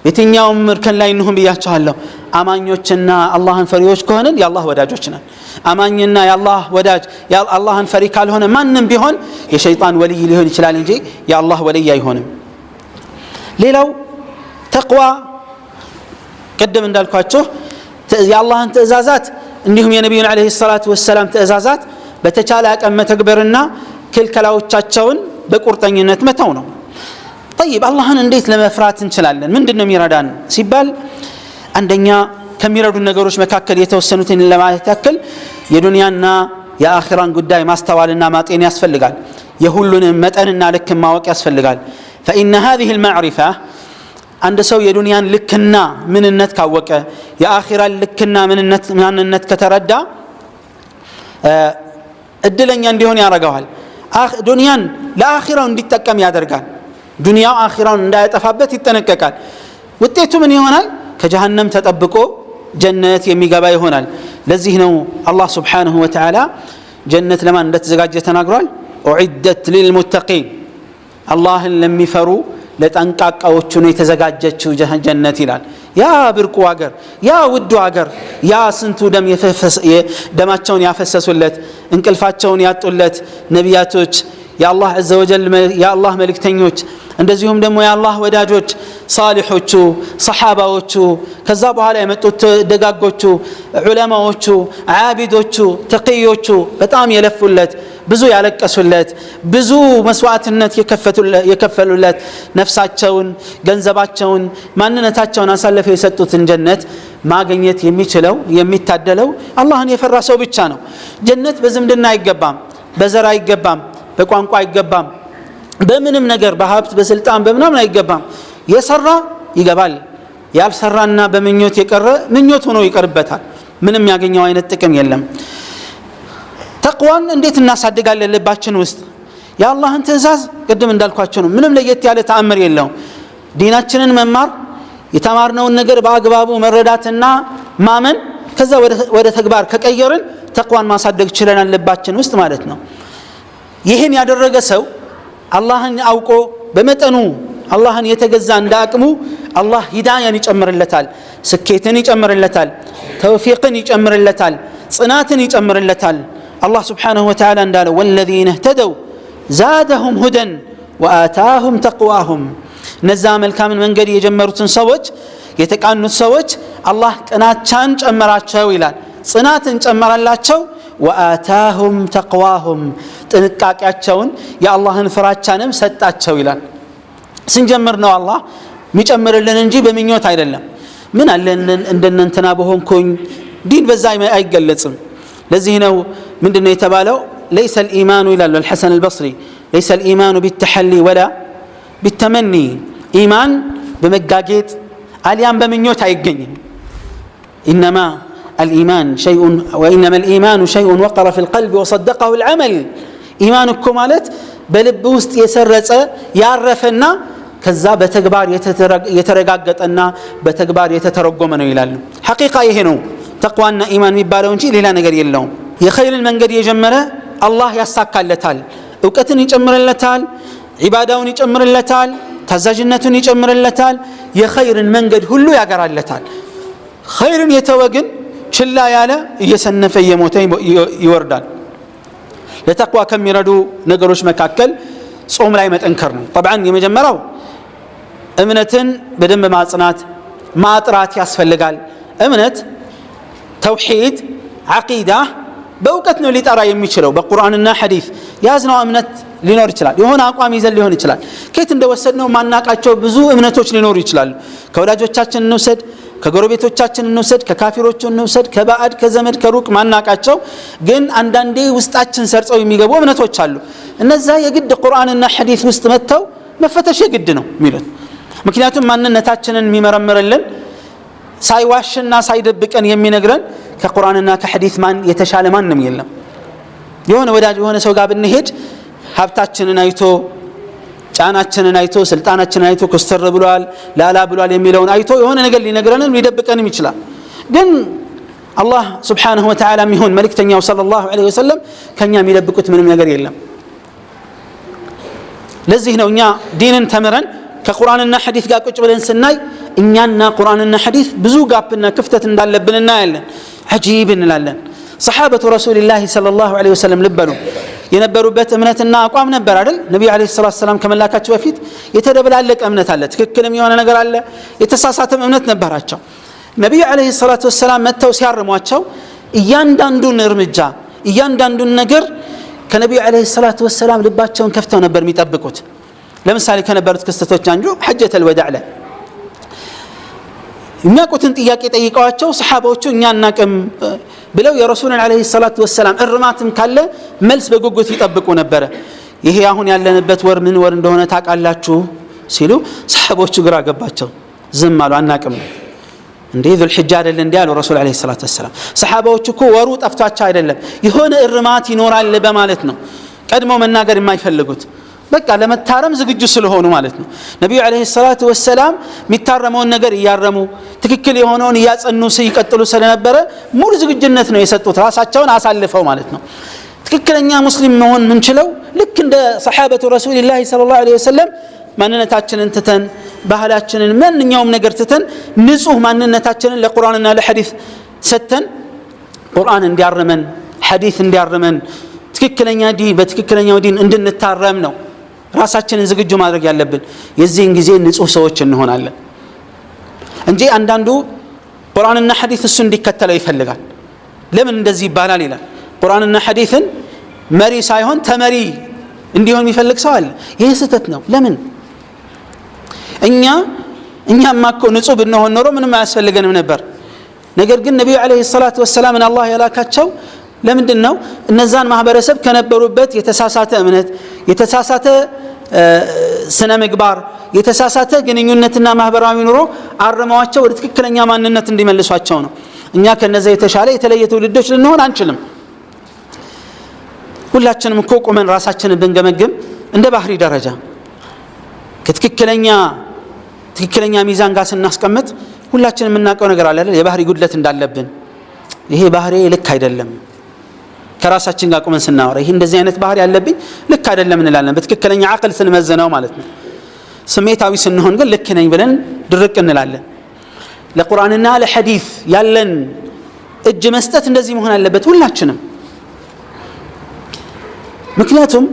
[SPEAKER 1] የትኛውም እርከን ላይ እንሁን ብያቸዋለሁ አማኞችና አላህን ፈሪዎች ከሆነን የአላህ ወዳጆች ነን አማኝና የአላህ ወዳጅ የአላህን ፈሪ ካልሆነ ማንንም ቢሆን የሸይጣን ወልይ ሊሆን ይችላል እንጂ የአላህ ወልይ አይሆንም ሌላው ተቅዋ ቀደም እንዳልኳችሁ የአላህን ትእዛዛት እንዲሁም የነብዩን አለይሂ ሰላቱ ወሰላም ትእዛዛት በተቻለ አቅም መተግበርና ክልከላዎቻቸውን በቁርጠኝነት መተው ነው طيب አላህን እንዴት ለመፍራት እንችላለን ምንድነው የሚረዳን ሲባል አንደኛ ከሚረዱ ነገሮች መካከል የተወሰኑትን ለማየት ያክል የዱንያና የአኺራን ጉዳይ ማስተዋልና ማጤን ያስፈልጋል የሁሉንም መጠንና ልክ ማወቅ ያስፈልጋል فإن هذه المعرفة عند ሰው የዱንያን ልክና ምንነት ካወቀ የአኺራን ልክና ምንነት ከተረዳ እድለኛ እንዲሆን ያረጋዋል ዱንያን ለአኺራው እንዲጠቀም ያደርጋል። ዱንያው አኺራውን እንዳያጠፋበት ይጠነቀቃል። ውጤቱ ምን ይሆናል? ከጀሃነም ተጠብቆ ጀነት የሚገባ ይሆናል። ለዚህ ነው አላህ ሱብሓነሁ ወተዓላ ጀነት ለማን እንደተዘጋጀ ተናግሯል። ኡዒደት ሊልሙተቂን አላህን ለሚፈሩ ለጠንቃቃዎቹ ነው የተዘጋጀችው ጀነት ይላል። ያ ብርቁ አገር፣ ያ ውዱ አገር፣ ያ ስንቱ ደማቸውን ያፈሰሱለት እንቅልፋቸውን ያጡለት ነቢያቶች፣ የአላህ ዐዘ ወጀል የአላህ መልእክተኞች፣ እንደዚሁም ደግሞ የአላህ ወዳጆች ሳሊሖቹ ሰሓባዎቹ፣ ከዛ በኋላ የመጡት ደጋጎቹ ዑለማዎቹ፣ ዓቢዶቹ፣ ተቅዮቹ በጣም የለፉለት ብዙ ያለቀሱለት ብዙ መስዋዕትነት የከፈሉለት ነፍሳቸውን፣ ገንዘባቸውን፣ ማንነታቸውን አሳልፈው የሰጡትን ጀነት ማግኘት የሚችለው የሚታደለው አላህን የፈራ ሰው ብቻ ነው። ጀነት በዝምድና አይገባም፣ በዘር አይገባም፣ በቋንቋ አይገባም፣ በምንም ነገር በሀብት በስልጣን በምናምን አይገባም። የሰራ ይገባል፣ ያልሰራና በምኞት የቀረ ምኞት ሆኖ ይቀርበታል። ምንም ያገኘው አይነት ጥቅም የለም። ተቅዋን እንዴት እናሳድጋለን? ልባችን ውስጥ የአላህን ትእዛዝ ቅድም እንዳልኳቸው ነው። ምንም ለየት ያለ ተአምር የለውም። ዲናችንን መማር፣ የተማርነውን ነገር በአግባቡ መረዳትና ማመን፣ ከዛ ወደ ተግባር ከቀየርን ተቅዋን ማሳደግ ችለናል ልባችን ውስጥ ማለት ነው። ይህን ያደረገ ሰው አላህን አውቆ በመጠኑ አላህን የተገዛ እንዳቅሙ አላህ ሂዳያን ይጨምርለታል፣ ስኬትን ይጨምርለታል፣ ተውፊቅን ይጨምርለታል፣ ጽናትን ይጨምርለታል። አላህ ስብሓንሁ ወተዓላ እንዳለው ወለዚነ እህተደው ዛደሁም ሁደን ወአታሁም ተቅዋሁም፣ እነዛ መልካምን መንገድ የጀመሩትን ሰዎች የተቃኑት ሰዎች አላህ ቅናቻን ጨመራቸው ይላል፣ ጽናትን ጨመራላቸው። ወአታሁም ተቅዋሁም፣ ጥንቃቄያቸውን የአላህን ፍራቻንም ሰጣቸው ይላል። ስንጀምር ነው አላህ የሚጨምርልን እንጂ በምኞት አይደለም። ምን አለ እንደነንትና በሆንኩኝ፣ ዲን በዛ አይገለጽም። ለዚህ ነው ምንድነው የተባለው? ليس الإيمان ይላል الحسن البصري ليس الإيمان بالتحلي ولا بالتمني፣ ኢማን በመጋጌጥ አልያም በምኞት አይገኝም። إنما الإيمان شيء وإنما الإيمان شيء وقر في القلب وصدقه العمل، ኢማን እኮ ማለት በልብ ውስጥ የሰረጸ ያረፈና ከዛ በተግባር የተረጋገጠና በተግባር የተተረጎመ ነው ይላል። ሐቂቃ ይሄ ነው ተቅዋና ኢማን የሚባለው እንጂ ሌላ ነገር የለውም። የኸይርን መንገድ የጀመረ አላህ ያሳካለታል፣ እውቀትን ይጨምርለታል፣ ዒባዳውን ይጨምርለታል፣ ታዛዥነቱን ይጨምርለታል፣ የኸይርን መንገድ ሁሉ ያገራለታል። ኸይርን የተወ ግን ችላ ያለ እየሰነፈ እየሞተ ይወርዳል። ለተቅዋ ከሚረዱ ነገሮች መካከል ጾም ላይ መጠንከር ነው። ጠብዓን የመጀመሪያው እምነትን በደንብ ማጽናት ማጥራት ያስፈልጋል። እምነት ተውሂድ ዓቂዳ በእውቀት ነው ሊጠራ የሚችለው። በቁርአንና ሐዲስ ያዝነው እምነት ሊኖር ይችላል። የሆነ አቋም ይዘን ሊሆን ይችላል። ከየት እንደወሰድነው ማናቃቸው ብዙ እምነቶች ሊኖሩ ይችላሉ። ከወዳጆቻችን እንውሰድ፣ ከጎረቤቶቻችን እንውሰድ፣ ከካፊሮቹ እንውሰድ፣ ከባዕድ ከዘመድ ከሩቅ ማናቃቸው ግን አንዳንዴ ውስጣችን ሰርጸው የሚገቡ እምነቶች አሉ። እነዛ የግድ ቁርአንና ሐዲስ ውስጥ መጥተው መፈተሽ የግድ ነው የሚሉት። ምክንያቱም ማንነታችንን የሚመረምርልን ሳይዋሽና ሳይደብቀን የሚነግረን ከቁርአንና ከሐዲስ ማን የተሻለ ማንም የለም። የሆነ ወዳጅ የሆነ ሰው ጋር ብንሄድ ሀብታችንን አይቶ ጫናችንን አይቶ ስልጣናችንን አይቶ ኮስተር ብሏል ላላ ብሏል የሚለውን አይቶ የሆነ ነገር ሊነግረንም ሊደብቀንም ይችላል። ግን አላህ ሱብሓነሁ ወተዓላ የሚሆን መልእክተኛው ሰለላሁ ዐለይሂ ወሰለም ከኛ የሚደብቁት ምንም ነገር የለም። ለዚህ ነው እኛ ዲንን ተምረን ከቁርአንና ሐዲስ ጋር ቁጭ ብለን ስናይ እኛና ቁርአንና ሐዲስ ብዙ ጋፕና ክፍተት እንዳለብን እናያለን። አጂብ እንላለን። ሰሓበቱ ረሱልላህ ሰለላሁ ዐለይሂ ወሰለም ልበሉ የነበሩበት እምነትና አቋም ነበር አይደል? ነብዩ ዐለይሂ ሰላቱ ሰላም ከመላካቸው በፊት የተደበላለቀ እምነት አለ፣ ትክክልም የሆነ ነገር አለ፣ የተሳሳተም እምነት ነበራቸው። ነብዩ ዐለይሂ ሰላቱ ሰላም መተው ሲያርሟቸው እያንዳንዱን እርምጃ እያንዳንዱን ነገር ከነብዩ ዐለይሂ ሰላቱ ሰላም ልባቸውን ከፍተው ነበር የሚጠብቁት። ለምሳሌ ከነበሩት ክስተቶች አንዱ ሐጀተል ወዳዕ ላይ የሚያውቁትን ጥያቄ ጠይቀዋቸው ሰሓባዎቹ እኛ እናቅም ብለው የረሱልን ዐለይሂ ሰላቱ ወሰላም እርማትም ካለ መልስ በጉጉት ይጠብቁ ነበረ። ይሄ አሁን ያለንበት ወር ምን ወር እንደሆነ ታውቃላችሁ ሲሉ ሰሓቦቹ ግራ ገባቸው፣ ዝም አሉ። አናቅም እንዴ ዙልሒጃ አይደል እንዴ አሉ ረሱል ዐለይሂ ሰላቱ ወሰላም። ሰሓባዎቹ እኮ ወሩ ጠፍቷቸው አይደለም የሆነ እርማት ይኖራል በማለት ነው። ቀድሞ መናገር የማይፈልጉት በቃ ለመታረም ዝግጁ ስለሆኑ ማለት ነው። ነብዩ አለይሂ ሰላቱ ወሰለም የሚታረመውን ነገር እያረሙ ትክክል የሆነውን እያጸኑ ሲቀጥሉ ስለነበረ ሙሉ ዝግጁነት ነው የሰጡት ራሳቸውን አሳልፈው ማለት ነው። ትክክለኛ ሙስሊም መሆን ምንችለው ልክ እንደ ሰሃበቱ ረሱላህ ሰለላሁ ዐለይሂ ወሰለም ማንነታችንን ትተን ባህላችንን ማንኛውም ነገር ትተን ንጹህ ማንነታችንን ለቁርአንና ለሐዲስ ሰተን ቁርአን እንዲያርመን ሐዲስ እንዲያርመን ትክክለኛ ዲን በትክክለኛው ዲን እንድንታረም ነው ራሳችንን ዝግጁ ማድረግ ያለብን። የዚህን ጊዜ ንጹህ ሰዎች እንሆናለን እንጂ አንዳንዱ ቁርአንና ሐዲስ እሱ እንዲከተለው ይፈልጋል። ለምን እንደዚህ ይባላል ይላል። ቁርአንና ሐዲስን መሪ ሳይሆን ተመሪ እንዲሆን የሚፈልግ ሰው አለ። ይሄ ስህተት ነው። ለምን እኛማ እኮ ንጹህ ብንሆን ኖሮ ምንም አያስፈልገንም ነበር። ነገር ግን ነብዩ አለይሂ ሰላቱ ወሰለም አላህ ያላካቸው ለምንድን ነው እነዛን ማህበረሰብ ከነበሩበት የተሳሳተ እምነት የተሳሳተ ስነ ምግባር የተሳሳተ ግንኙነትና ማህበራዊ ኑሮ አርመዋቸው ወደ ትክክለኛ ማንነት እንዲመልሷቸው ነው። እኛ ከነዛ የተሻለ የተለየ ትውልዶች ልንሆን አንችልም። ሁላችንም እኮ ቆመን ራሳችንን ብንገመግም እንደ ባህሪ ደረጃ ትክክለኛ ሚዛን ጋር ስናስቀምጥ ሁላችንም የምናውቀው ነገር አለ አይደል? የባህሪ ጉድለት እንዳለብን ይሄ ባህሪ ልክ አይደለም ከራሳችን ጋር ቆመን ስናወራ ይሄ እንደዚህ አይነት ባህሪ ያለብኝ ልክ አይደለም እንላለን። በትክክለኛ አቅል ስንመዘነው ማለት ነው። ስሜታዊ ስንሆን ግን ልክ ነኝ ብለን ድርቅ እንላለን። ለቁርአንና ለሐዲስ ያለን እጅ መስጠት እንደዚህ መሆን አለበት ሁላችንም። ምክንያቱም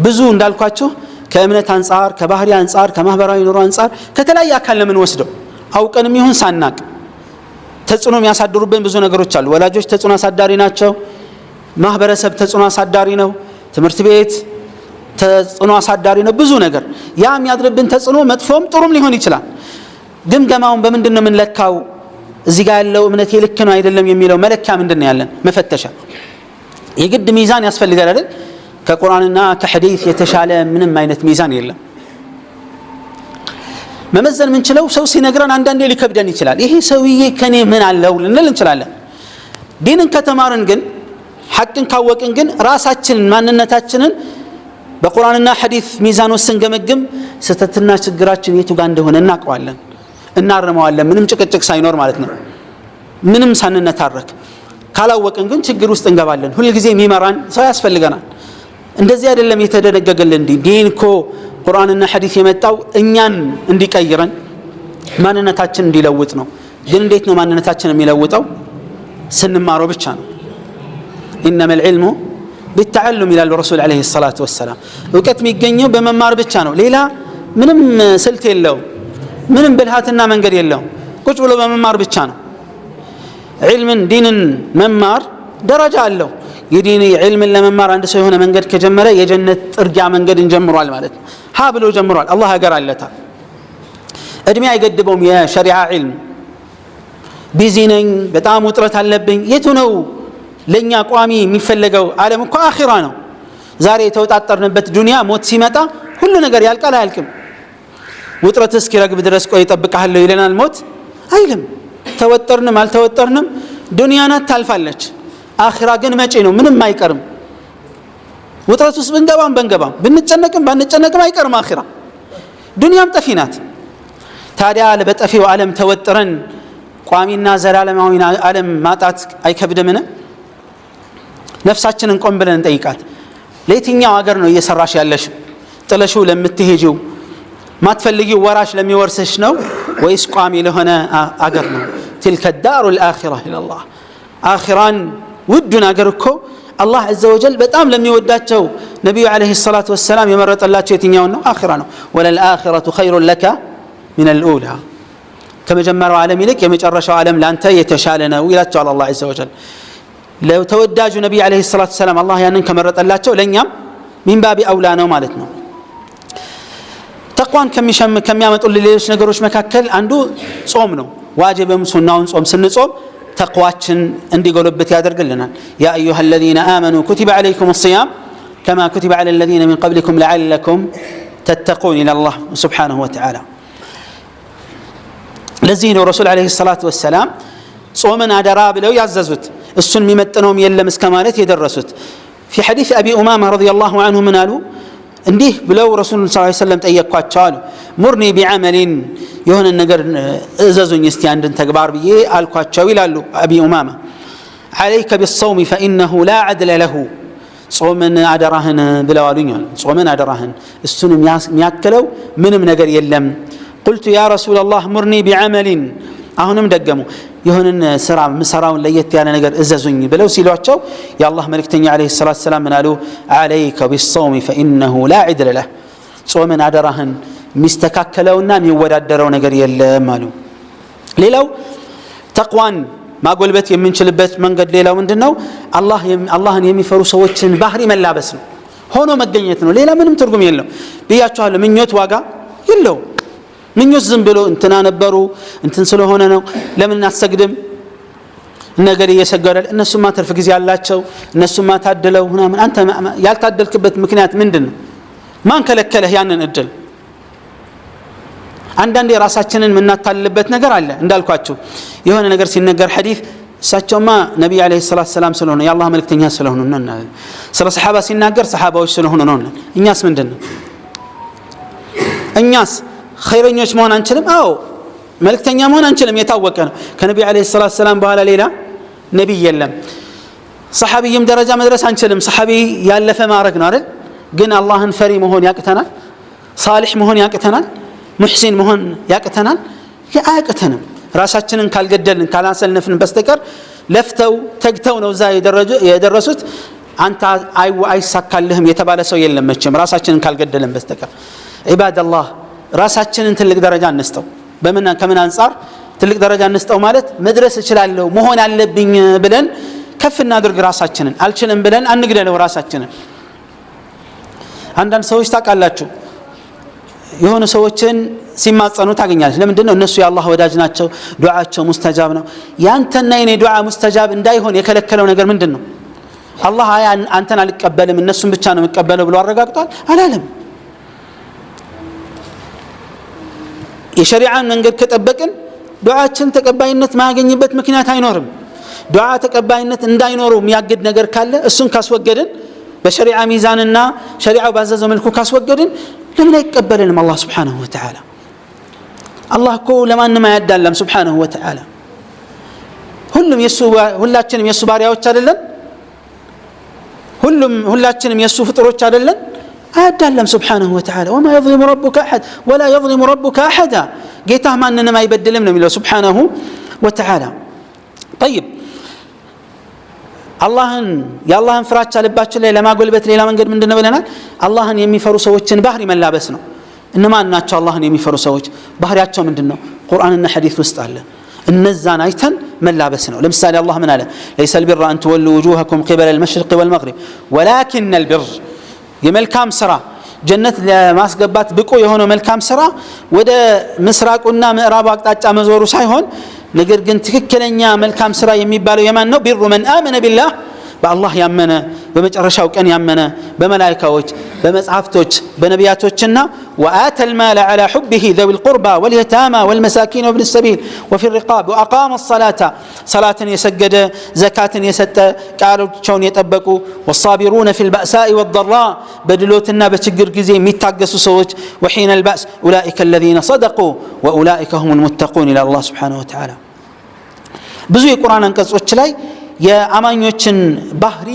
[SPEAKER 1] ብዙ እንዳልኳችሁ ከእምነት አንፃር ከባህሪ አንፃር ከማህበራዊ ኑሮ አንፃር ከተለያየ አካል ለምን ወስደው አውቀንም ይሁን ሳናቅ ተጽዕኖ የሚያሳድሩብን ብዙ ነገሮች አሉ። ወላጆች ተጽዕኖ አሳዳሪ ናቸው። ማህበረሰብ ተጽዕኖ አሳዳሪ ነው። ትምህርት ቤት ተጽዕኖ አሳዳሪ ነው። ብዙ ነገር ያ የሚያድርብን ተጽዕኖ መጥፎም ጥሩም ሊሆን ይችላል። ግምገማውን በምንድን ነው የምንለካው? እዚህ ጋር ያለው እምነት ልክ ነው አይደለም የሚለው መለኪያ ምንድን ነው ያለን? መፈተሻ የግድ ሚዛን ያስፈልጋል አይደል? ከቁርአንና ከሐዲስ የተሻለ ምንም አይነት ሚዛን የለም። መመዘን ምንችለው ሰው ሲነግረን አንዳንዴ ሊከብደን ይችላል። ይሄ ሰውዬ ከኔ ምን አለው ልንል እንችላለን። ዲንን ከተማርን ግን ሐቅን ካወቅን ግን ራሳችንን ማንነታችንን በቁርአንና ሐዲስ ሚዛን ውስጥ ስንገመግም ስተትና ችግራችን የቱ ጋር እንደሆነ እናውቀዋለን፣ እናርመዋለን። ምንም ጭቅጭቅ ሳይኖር ማለት ነው፣ ምንም ሳንነታረክ። ካላወቅን ግን ችግር ውስጥ እንገባለን። ሁሉ ጊዜ የሚመራን ሰው ያስፈልገናል። እንደዚህ አይደለም የተደነገገልን ዲን እኮ ቁርአንና ሐዲስ የመጣው እኛን እንዲቀይረን ማንነታችን እንዲለውጥ ነው። ግን እንዴት ነው ማንነታችን የሚለውጠው? ስንማረው ብቻ ነው። ኢነመል ዒልሙ ቢተዓሉም ይላል ረሱል አለይሂ ሰላቱ ወሰላም። እውቀት የሚገኘው በመማር ብቻ ነው። ሌላ ምንም ስልት የለው፣ ምንም ብልሃትና መንገድ የለው። ቁጭ ብሎ በመማር ብቻ ነው። ዒልምን ዲንን መማር ደረጃ አለው። የዲን ዒልምን ለመማር አንድ ሰው የሆነ መንገድ ከጀመረ የጀነት ጥርጊያ መንገድን ጀምሯል ማለት ነው። ሀ ብሎ ጀምሯል። አላህ ሀገር አለታል። እድሜ አይገድበውም። የሸሪዓ ዒልም ቢዚ ነኝ፣ በጣም ውጥረት አለብኝ። የቱ ነው ለኛ ቋሚ የሚፈለገው? ዓለም እኮ አኺራ ነው። ዛሬ የተወጣጠርንበት ዱንያ ሞት ሲመጣ ሁሉ ነገር ያልቃል አያልቅም? ውጥረት እስኪረግብ ድረስ ቆይ እጠብቅሃለሁ ይለናል ሞት? አይልም። ተወጠርንም አልተወጠርንም ዱንያ ናት፣ ታልፋለች። አኺራ ግን መጪ ነው፣ ምንም አይቀርም። ውጥረት ውስጥ ብንገባም ብንጨነቅም ባንጨነቅም አይቀርም አኺራ። ዱንያም ጠፊ ናት። ታዲያ በጠፊው ዓለም ተወጥረን ቋሚና ዘላለማዊ ዓለም ማጣት አይከብድምን? ነፍሳችንን ቆም ብለን እንጠይቃት። ለየትኛው ሀገር ነው እየሰራሽ ያለሽ? ጥለሽው ለምትሄጂው ማትፈልጊው ወራሽ ለሚወርስሽ ነው ወይስ ቋሚ ለሆነ አገር ነው? تلك الدار الآخرة إلى الله آخران ودنا أجركو الله عز وجل بتأم لم يوداتشو نبي عليه الصلاة والسلام يمرت الله تيتنيونه آخرانه وللآخرة خير لك من الأولى كما جمروا عالمي لك يمجرشوا عالم لا أنت يتشالنا ولا على الله عز وجل لو توداج نبي عليه الصلاة والسلام الله يعني كمرت الله تشو لن يم من باب أولانا ومالتنا تقوان كم يامتقول ليش نقروش مكاكل عنده صومنا واجبهم سناون صوم سن صوم تقواتشن عندي قلوبت يادر قلنا يا أيها الذين آمنوا كتب عليكم الصيام كما كتب على الذين من قبلكم لعلكم تتقون إلى الله سبحانه وتعالى لزين الرسول عليه الصلاة والسلام صومنا دراب لو يعززت السن ممتنهم يلمس كمالت يدرست في حديث أبي أمامة رضي الله عنه من قالوا እንዲህ ብለው ረሱል ሰለላሁ ዐለይሂ ወሰለም ጠየቅኳቸው አሉ ሙርኒ ቢዐመሊን የሆነ ነገር እዘዙኝ እስቲ አንድን ተግባር ብዬ አልኳቸው ይላሉ አቢ ኡማማ عليك بالصوم فإنه لا عدل له ጾምን አደራህን ብለው አሉኛል ጾምን አደራህን እሱን የሚያከለው ምንም ነገር የለም قلت يا رسول الله مرني بعمل አሁንም ደገሙ የሆነን ስራ መስራውን ለየት ያለ ነገር እዘዙኝ ብለው ሲሏቸው የአላህ መልእክተኛ አለይሂ ሰላቱ ሰላም ምን አሉ عليك بالصوم فإنه لا عدل له ጾምን አደራህን ሚስተካከለውና የሚወዳደረው ነገር የለም አሉ ሌላው ተቅዋን ማጎልበት የምንችልበት መንገድ ሌላው ምንድነው አላህን የሚፈሩ ሰዎችን ባህሪ መላበስ ነው ሆኖ መገኘት ነው ሌላ ምንም ትርጉም የለው ብያችኋለሁ ምኞት ዋጋ የለው ምኞት ዝም ብሎ እንትና ነበሩ እንትን ስለሆነ ነው ለምን አትሰግድም ነገር እየሰገዳል እነሱማ ተርፍ ጊዜ ያላቸው እነሱማ ታደለው ምናምን አንተ ያልታደልክበት ምክንያት ምንድነው ማን ከለከለህ ያንን እድል አንዳንዴ ራሳችንን ምናታልልበት ነገር አለ እንዳልኳችሁ የሆነ ነገር ሲነገር ሐዲስ እሳቸውማ ነብይ አለይሂ ሰላቱ ሰላም ስለሆነ የአላህ መልእክተኛ ስለሆነ ነው ስለ ሰሃባ ሲናገር ሰሃባዎች ስለሆነ ነው እኛስ ምንድነው እኛስ ኸይረኞች መሆን አንችልም አዎ መልእክተኛ መሆን አንችልም የታወቀ ነው ከነብይ አለይሂ ሰላቱ ሰላም በኋላ ሌላ ነብይ የለም ሰሃቢም ደረጃ መድረስ አንችልም ሰሃቢ ያለፈ ማረግ ነው አይደል ግን አላህን ፈሪ መሆን ያቅተናል ሳሊህ መሆን ያቅተናል ሙህሲን መሆን ያቅተናል ያቅተንም ራሳችንን ካልገደልን ካላሰልነፍን በስተቀር ለፍተው ተግተው ነው ዛ የደረሱት አንተ አይሳካልህም የተባለ ሰው የለም መቼም ራሳችንን ካልገደልን በስተቀር ኢባደላህ ራሳችንን ትልቅ ደረጃ እንስጠው ከምን አንፃር ትልቅ ደረጃ እንስጠው ማለት መድረስ እችላለሁ መሆን አለብኝ ብለን ከፍ እናድርግ ራሳችንን አልችልም ብለን አንግደለው ራሳችንን አንዳንድ ሰዎች ታውቃላችሁ የሆነ ሰዎችን ሲማጸኑ ታገኛለች ለምንድን ነው እነሱ የአላህ ወዳጅ ናቸው ዱዓቸው ሙስተጃብ ነው ያንተና የኔ ዱዓ ሙስተጃብ እንዳይሆን የከለከለው ነገር ምንድነው አላህ አንተን አልቀበልም እነሱን ብቻ ነው የሚቀበለው ብሎ አረጋግጧል አላለም የሸሪዓን መንገድ ከጠበቅን ዱዓችን ተቀባይነት ማያገኝበት ምክንያት አይኖርም ዱዓ ተቀባይነት እንዳይኖር የሚያግድ ነገር ካለ እሱን ካስወገድን በሸሪዓ ሚዛንና ሸሪዓው ባዘዘው መልኩ ካስወገድን ለምን አይቀበልንም አላህ Subhanahu Wa Ta'ala አላህ እኮ ለማንም አያዳለም Subhanahu Wa Ta'ala ሁላችንም የሱ ባሪያዎች አይደለን ሁላችንም የሱ ፍጥሮች አይደለን አያዳለም Subhanahu Wa Ta'ala وما يظلم ربك احد ولا يظلم ربك احد ጌታህ ማንንም አይበድልም ነው የሚለው Subhanahu Wa Ta'ala طيب የአላህን ፍራቻ ልባችን ላይ ለማጎልበት ሌላ መንገድ ምንድነው ብለናል አላህን የሚፈሩ ሰዎችን ባህሪ መላበስ ነው እነማን ናቸው አላህን የሚፈሩ ሰዎች ባህሪያቸው ምንድነው ቁርአንና ሐዲስ ውስጥ አለ እነዛን አይተን መላበስ ነው ለምሳሌ አላህ ምን አለ ليس البر ان تولوا وجوهكم قبل المشرق والمغرب ولكن البر የመልካም ስራ ጀነት ለማስገባት ብቁ የሆነው መልካም ስራ ወደ ምስራቁና ምዕራቡ አቅጣጫ መዞሩ ሳይሆን ነገር ግን ትክክለኛ መልካም ስራ የሚባለው የማን ነው ቢሩ መን አመነ ቢላህ በአላህ ያመነ በመጨረሻው ቀን ያመነ በመላእክቶች በመጽሐፍቶች በነቢያቶችና وآتى المال على حبه ذوي القربى واليتامى والمساكين وابن السبيل وفي الرقاب وأقام الصلاة صلاة يسجد زكاة يسد قالوچون يطبقوا والصابرون في البأساء والضراء بدلوتنا بچግር ጊዜ የሚታገሱ ሰዎች وحين البأس أولئك الذين صدقوا وأولئك هم المتقون إلى الله سبحانه وتعالى ብዙ የቁርአን አንቀጾች ላይ የአማኞችን ባህሪ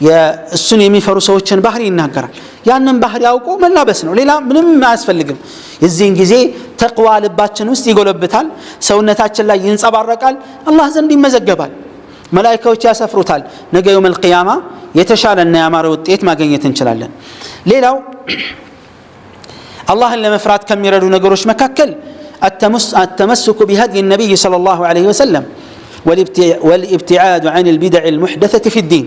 [SPEAKER 1] የእሱን የሚፈሩ ሰዎችን ባህሪ ይናገራል ያንን ባህሪ አውቆ መላበስ ነው ሌላ ምንም አያስፈልግም የዚህን ጊዜ ተቅዋ ልባችን ውስጥ ይጎለብታል ሰውነታችን ላይ ይንጸባረቃል አላህ ዘንድ ይመዘገባል መላእክቶች ያሰፍሩታል ነገ የውም القيامة የተሻለና ያማረ ውጤት ማግኘት እንችላለን ሌላው አላህን ለመፍራት ከሚረዱ ነገሮች መካከል التمسك بهدي النبي صلى الله عليه وسلم والابتعاد عن البدع المحدثة في الدين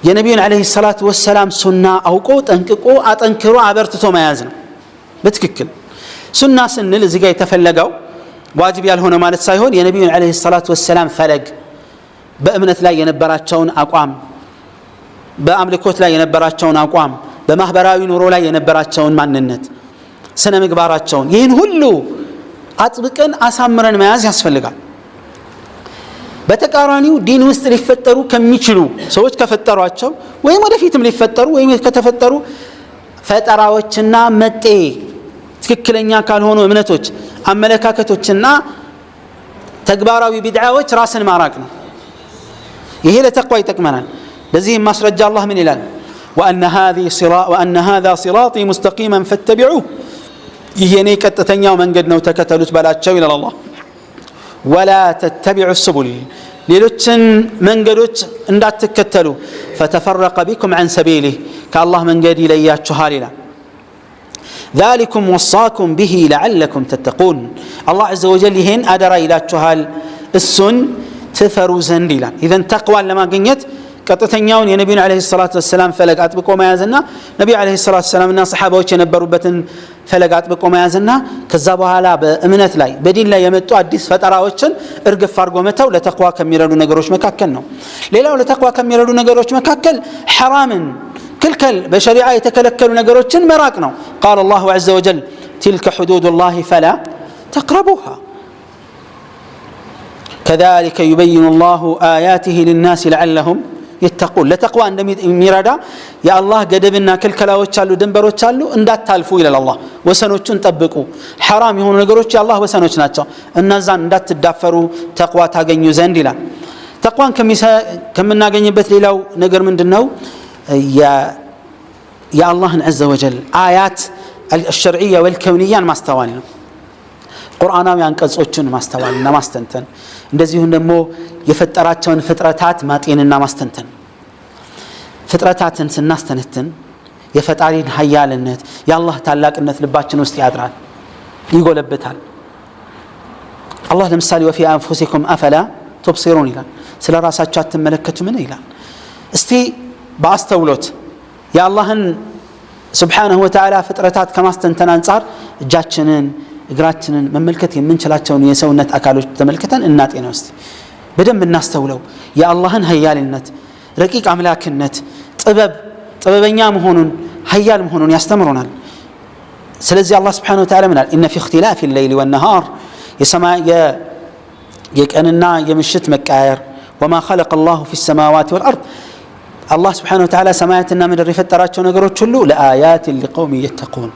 [SPEAKER 1] የነብዩን አለይሂ ሰላቱ ወሰላም ሱና አውቆ ጠንቅቆ አጠንክሮ አበርትቶ መያዝ ነው በትክክል ሱና ስንል እዚህ ጋር የተፈለገው ዋጅብ ያልሆነ ማለት ሳይሆን የነብዩን አለይሂ ሰላቱ ወሰላም ፈለግ በእምነት ላይ የነበራቸውን አቋም በአምልኮት ላይ የነበራቸውን አቋም በማህበራዊ ኑሮ ላይ የነበራቸውን ማንነት ስነ ምግባራቸውን ይህን ሁሉ አጥብቀን አሳምረን መያዝ ያስፈልጋል በተቃራኒው ዲን ውስጥ ሊፈጠሩ ከሚችሉ ሰዎች ከፈጠሯቸው ወይም ወደፊትም ሊፈጠሩ ወይም ከተፈጠሩ ፈጠራዎችና መጤ ትክክለኛ ካልሆኑ እምነቶች አመለካከቶችና ተግባራዊ ቢድዓዎች ራስን ማራቅ ነው። ይሄ ለተቅዋ ይጠቅመናል። ለዚህ ማስረጃ አላህ ምን ይላል? وأن هذا صراطي مستقيما فاتبعوه ይሄኔ ቀጥተኛው መንገድ ነው ተከተሉት በላቸው ይላል አላህ። ولا تتبعوا السبل ሌሎችን መንገዶች እንዳትከተሉ فتفرق بكم عن سبيله ከአላህ መንገድ ይለያችኋል ይላል። ذلكم وصاكم به لعلكم تتقون الله عز وجل ይሄን አደራ ይላችኋል እሱን ትፈሩ ዘንድ ይላል። إذن ተቅዋን ለማግኘት ቀጥተኛውን የነብዩ አለይሂ ሰላቱ ወሰለም ፈለግ አጥብቆ መያዝና ነብዩ አለይሂ ሰላቱ ወሰለምና ሰሃባዎች የነበሩበትን ፈለግ አጥብቆ መያዝና ከዛ በኋላ በእምነት ላይ በዲን ላይ የመጡ አዲስ ፈጠራዎችን እርግፍ አድርጎ መተው ለተቅዋ ከሚረዱ ነገሮች መካከል ነው። ሌላው ለተቅዋ ከሚረዱ ነገሮች መካከል ሐራምን ክልከል በሸሪዓ የተከለከሉ ነገሮችን መራቅ ነው። قال الله عز وجل تلك حدود الله فلا تقربوها كذلك يبين الله آياته للناس لعلهم يتقون ለተቅዋ እንደሚረዳ የአላህ ገደብና ክልከላዎች አሉ፣ ድንበሮች አሉ፣ እንዳታልፉ ይላል አላህ። ወሰኖቹን ጠብቁ። ሐራም የሆኑ ነገሮች የአላህ ወሰኖች ናቸው፣ እነዛን እንዳትዳፈሩ ተቅዋ ታገኙ ዘንድ ይላል። ተቅዋን ከምናገኝበት ሌላው ነገር ምንድነው? የአላህን ዐዘ ወጀል አያት አልሸርዕያ ወልከውንያን ማስተዋል ነው። ቁርአናዊ አንቀጾችን ማስተዋልና ማስተንተን፣ እንደዚሁም ደግሞ የፈጠራቸውን ፍጥረታት ማጤንና ማስተንተን። ፍጥረታትን ስናስተነትን የፈጣሪን ኃያልነት የአላህ ታላቅነት ልባችን ውስጥ ያድራል፣ ይጎለብታል። አላህ ለምሳሌ ወፊ አንፉሲኩም አፈላ ቱብሲሩን ይላል። ስለ ራሳችሁ አትመለከቱምን ይላል። እስቲ በአስተውሎት የአላህን ሱብሓነሁ ወተዓላ ፍጥረታት ከማስተንተን አንጻር እጃችንን እግራችንን መመልከት የምንችላቸውን የሰውነት አካሎች ተመልክተን እናጤነው እስቲ በደንብ እናስተውለው። የአላህን ኃያልነት ረቂቅ አምላክነት ጥበበኛ መሆኑን ኃያል መሆኑን ያስተምሩናል። ስለዚህ አላህ ሱብሓነሁ ወተዓላ ምናል ኢነ ፊ እኽቲላፊ الليل والنهار የቀንና የምሽት መቃየር ወማ خلق الله في السماوات والأرض አላህ ሱብሓነሁ ወተዓላ ሰማያትና ምድር የፈጠራቸው ነገሮች ሁሉ ለአያት لقوم يتقون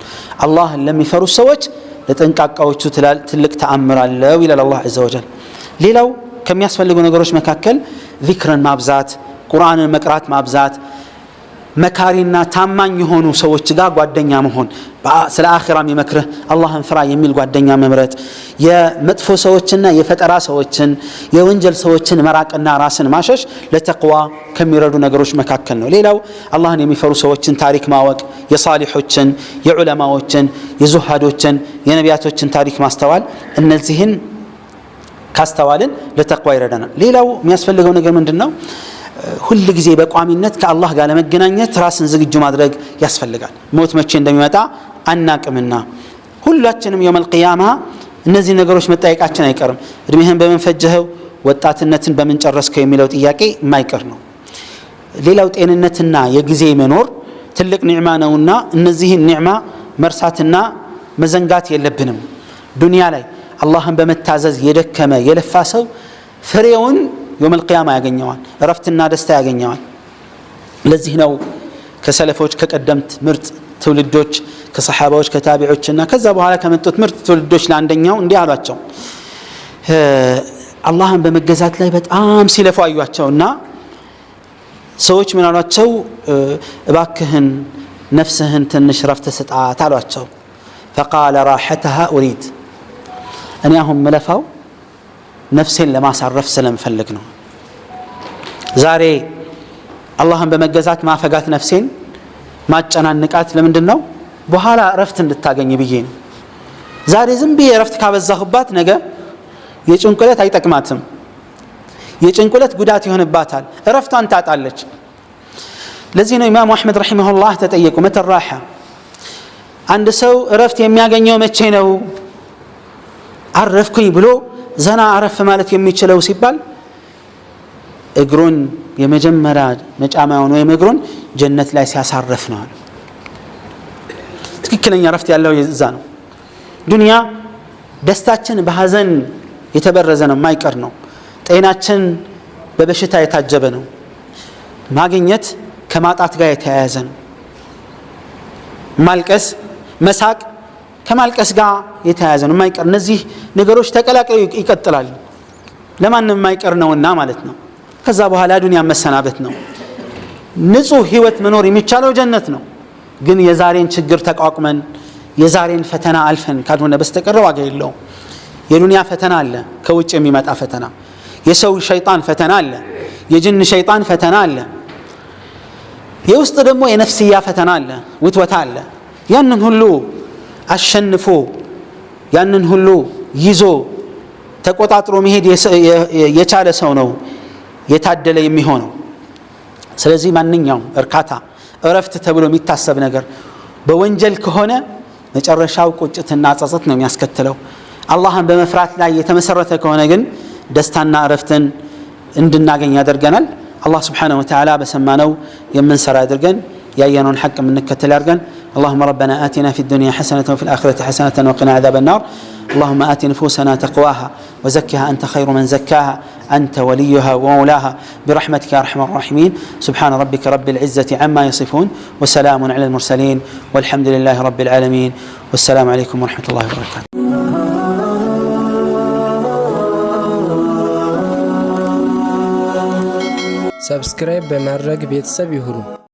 [SPEAKER 1] አላህ ለሚፈሩ ሰዎች ለጠንቃቃዎቹ ትልቅ ተአምር አለው ይላል አላህ ዐዘ ወጀል። ሌላው ከሚያስፈልጉ ነገሮች መካከል ዚክርን ማብዛት፣ ቁርአንን መቅራት ማብዛት፣ መካሪና ታማኝ የሆኑ ሰዎች ጋር ጓደኛ መሆን፣ ስለ አኺራ የሚመክርህ አላህን ፍራ የሚል ጓደኛ መምረጥ፣ የመጥፎ ሰዎችና የፈጠራ ሰዎችን የወንጀል ሰዎችን መራቅና ራስን ማሸሽ ለተቅዋ ከሚረዱ ነገሮች መካከል ነው። ሌላው አላህን የሚፈሩ ሰዎችን ታሪክ ማወቅ፣ የሳሊሖችን፣ የዑለማዎችን፣ የዙሃዶችን፣ የነቢያቶችን ታሪክ ማስተዋል፣ እነዚህን ካስተዋልን ለተቅዋ ይረዳናል። ሌላው የሚያስፈልገው ነገር ምንድነው? ሁል ጊዜ በቋሚነት ከአላህ ጋር ለመገናኘት ራስን ዝግጁ ማድረግ ያስፈልጋል። ሞት መቼ እንደሚመጣ አናቅምና ሁላችንም የውመል ቂያማ እነዚህ ነገሮች መጠየቃችን አይቀርም። እድሜህን በምን ፈጀኸው፣ ወጣትነትን በምን ጨረስከው የሚለው ጥያቄ የማይቀር ነው። ሌላው ጤንነትና የጊዜ መኖር ትልቅ ኒዕማ ነውና እነዚህን ኒዕማ መርሳትና መዘንጋት የለብንም። ዱንያ ላይ አላህን በመታዘዝ የደከመ የለፋ ሰው ፍሬውን የውመል ቂያማ ያገኘዋል፣ እረፍትና ደስታ ያገኘዋል። ለዚህ ነው ከሰለፎች ከቀደምት ምርጥ ትውልዶች ከሰሓባዎች ከታቢዖችና ከዛ በኋላ ከመጡት ምርጥ ትውልዶች ለአንደኛው እንዲህ አሏቸው። አላህን በመገዛት ላይ በጣም ሲለፉ አዩአቸውና ሰዎች ምን አሏቸው? እባክህን ነፍስህን ትንሽ ረፍት ስጣት አሏቸው። ፈቃለ ራሐተሃ ኡሪድ፣ እኔ አሁን መለፋው ነፍሴን ለማሳረፍ ስለምፈልግ ነው። ዛሬ አላህን በመገዛት ማፈጋት ነፍሴን ማጨናንቃት ለምንድን ነው? በኋላ ረፍት እንድታገኝ ብዬ ነው። ዛሬ ዝም ብዬ ረፍት ካበዛሁባት ነገ የጭንቁለት አይጠቅማትም፣ የጭንቁለት ጉዳት ይሆንባታል፣ ረፍቷን ታጣለች። ለዚህ ነው ኢማሙ አሕመድ ረሒመሁላህ ተጠየቁ፣ መተ ራሓ፣ አንድ ሰው ረፍት የሚያገኘው መቼ ነው? አረፍኩኝ ብሎ ዘና አረፍ ማለት የሚችለው ሲባል እግሩን የመጀመሪያ መጫማውን ወይም እግሩን ጀነት ላይ ሲያሳርፍ ነው። ትክክለኛ ረፍት ያለው እዛ ነው። ዱንያ ደስታችን በሐዘን የተበረዘ ነው፣ የማይቀር ነው። ጤናችን በበሽታ የታጀበ ነው ማግኘት ከማጣት ጋር የተያያዘ ነው ማልቀስ መሳቅ ከማልቀስ ጋር የተያያዘ ነው የማይቀር እነዚህ ነገሮች ተቀላቅለው ይቀጥላሉ ለማንም የማይቀር ነውና ማለት ነው ከዛ በኋላ ዱንያ መሰናበት ነው ንጹህ ህይወት መኖር የሚቻለው ጀነት ነው ግን የዛሬን ችግር ተቋቁመን የዛሬን ፈተና አልፈን ካልሆነ በስተቀር ዋጋ የለውም የዱንያ ፈተና አለ ከውጭ የሚመጣ ፈተና የሰው ሸይጣን ፈተና አለ የጅን ሸይጣን ፈተና አለ የውስጥ ደግሞ የነፍስያ ፈተና አለ ውትወታ አለ ያንን ሁሉ አሸንፎ ያንን ሁሉ ይዞ ተቆጣጥሮ መሄድ የቻለ ሰው ነው የታደለ የሚሆነው ስለዚህ ማንኛውም እርካታ እረፍት ተብሎ የሚታሰብ ነገር በወንጀል ከሆነ መጨረሻው ቁጭትና ጸጸት ነው የሚያስከትለው አላህን በመፍራት ላይ የተመሰረተ ከሆነ ግን ደስታና እረፍትን እንድናገኝ ያደርገናል አላህ Subhanahu Wa Ta'ala በሰማነው የምንሰራ ያድርገን ያየነውን ሐቅ የምንከተል ያድርገን اللهم ربنا آتنا في الدنيا حسنة وفي الآخرة حسنة وقنا عذاب النار اللهم آت نفوسنا تقواها وزكها أنت خير من زكاها أنت وليها ومولاها برحمتك يا أرحم الراحمين سبحان ربك رب العزة عما يصفون وسلام على المرسلين والحمد لله رب العالمين والسلام عليكم ورحمة الله وبركاته
[SPEAKER 2] ሰብስክራይብ በማድረግ ቤተሰብ ይሁኑ